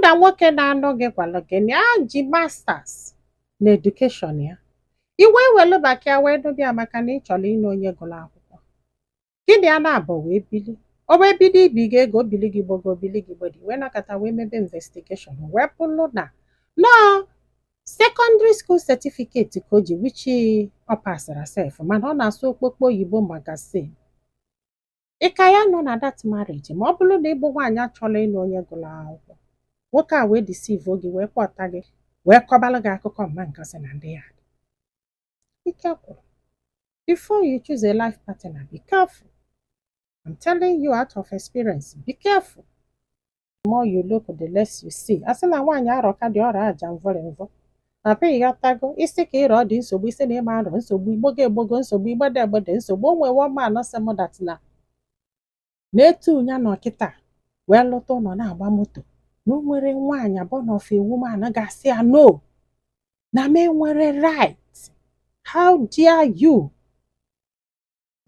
na nwoke na-anụ gị gwalụ gị na ya ji masters na edukeshọn ya, iwe welu maka ya wee dụbịa maka na ị chọrọ ịnụ onye gụrụ akwụkwọ. Gịnị a na-abụ wee bili o wee bido ibi gị ego obili gị gbogo obili gị gbodi wee nakọta wee mebe investigeshọn wee bụrụ na nọọ secondary school certificate ka o ji wichi ọ pasara sef mana ọ na-asụ okpokpo oyibo magazin. Ị ka ya nọ na that marriage ma ọ bụrụ na ịbụ nwaanyị achọrọ ịnụ onye gụrụ akwụkwọ, nwoke a wee deceive gị wee kpọta gị wee kọbalụ gị akụkọ mma nkasị na ndị ya. Be careful before you choose a life partner. Be careful. I'm telling you out of experience. Be careful. The more you look, the less you see. Asị na nwaanyị arọka dị ọrịa aja mvọrị mvọ. Apịghị ghọtago isi ka ịrọ dị nsogbu isi na ịma arọ nsogbu igbogo egbogo nsogbu igbede egbede nsogbu o nwee woman sị m that na-etu nya nọ kịta wee lụta ụlọ na-agba moto na o nwere nwaanyị abụọ na ofe woman ga-asị ya no na m enwere right. How dare you?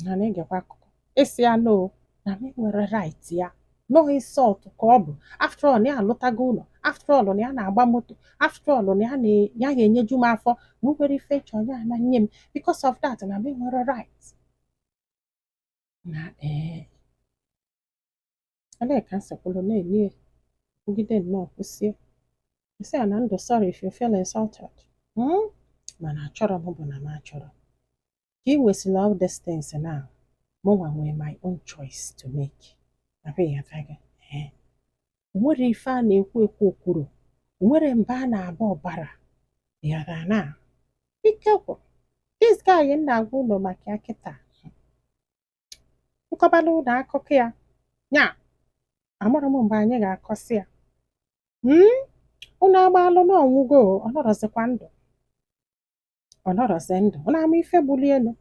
Na na-egekwa akụkọ esi ya no na m enwere right ya no insult ka ọ bụ. After all na ya alụtago ụlọ, after all na ya na-agba moto, after all na ya ga-enyeju m afọ na o nwere ife chọọ ya na nye m because of that na m enwere right. Na olee ka nsekwulu na-enye kwugide nnọọ kwụsie isi a na ndụ sorry if you feel insulted. Mana achọrọ m bụ na m achọrọ ka ị nwesịrị all these things now mụnwa nwee my own choice to make. O nwere ife a na-ekwu ekwu okwuru, o nwere mba a na-aba ọbara yara na ikekwu this guy na-agwa ụlọ maka ya kịta nkọbala ụlọ akụkọ ya nya amụrụ m mgbe anyị ga-akọsị ya ụnụ agbalụ na ọnwụgo ọ nọrọzikwa ndụ ọ nọrọzi ndụ ọ na-ama ife gbuli elu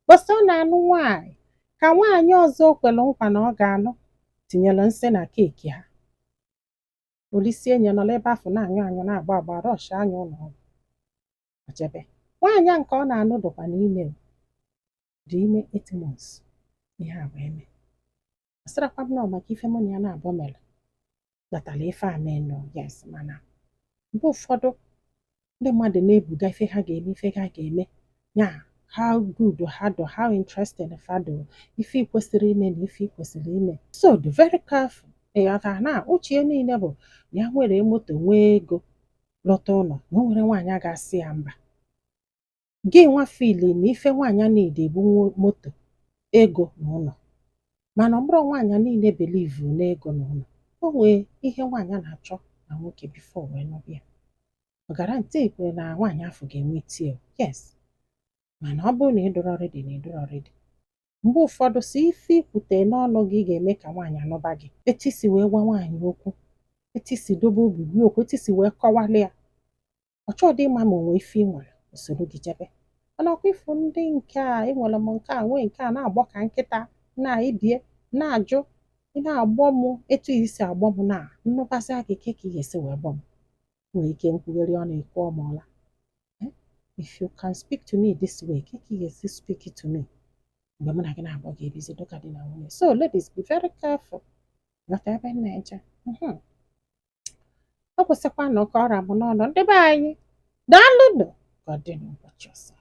bọsị ọ na-anụ nwaanyị ka nwaanyị ọzọ kwere nkwa na ọ ga-anụ tinyere nsị na keeki ha. Polisi enye nọ ebe afọ na-anyụ anyụ na-agba agba rọsh anya ụlọ ọgwụ ojebe nwaanyị a nke ọ na-anụ dụkwa n'ime dị ime 8 months ihe a wee mee asịrakwa m nọ maka ife mụ na ya na-abụ mere kpatara ife a mee nọ yes mana mgbe ụfọdụ ndị mmadụ na-ebuga ife ha ga-eme ife ha ga-eme ya how good ha do how interesting fa do ife ị kwesịrị ime na ife ị kwesịrị ime so dị very careful. Ịghọta na uche niile bụ ya nwere moto nwee ego lọta ụlọ na o nwere nwaanyị a ga-asị ya mba. Gị nwa fili na ife nwaanyị a na-ede ebu moto ego na ụlọ mana ọ bụrụ nwaanyị niile believe n'ego na ụlọ o nwee ihe nwaanyị na-achọ na nwoke before wee nọbịa ọ garanti ikwe na nwaanyị afọ ga-enwe tie yes mana ọ bụrụ na ịdụrọ redi na ịdụrọ redi mgbe ụfọdụ si ife ikwute n'ọnụ gị ga-eme ka nwaanyị anụba gị etu isi wee gwa nwaanyị okwu etu isi dobe obi gị okwu etu isi wee kọwalị ya ọ chọọ dị ịma ma onwe ife ị nwere usoro gị jebe mana ọkwa ịfụ ndị nke a enwere m nke a nwee nke a na-agbọ ka nkịta na-ebie na-ajụ ị na-agbọ m etu isi agbọ m na nnụbasị gị ka ị ga-esi wee gbọ m nwee ike nkwugheri ọ na-ekwe ọmụọla if you can speak to me this way ka ị ga-esi speak to me mgbe mụ na gị na-agbọ ga-ebizi dụka dị na nwunye. So ladies be very careful. Ghọta ebe m na-eje ọ kwụsịkwa na ụka ọra m n'ọnụ ndị be anyị daalụnụ ka ọ dị n'ụbọchị ọzọ.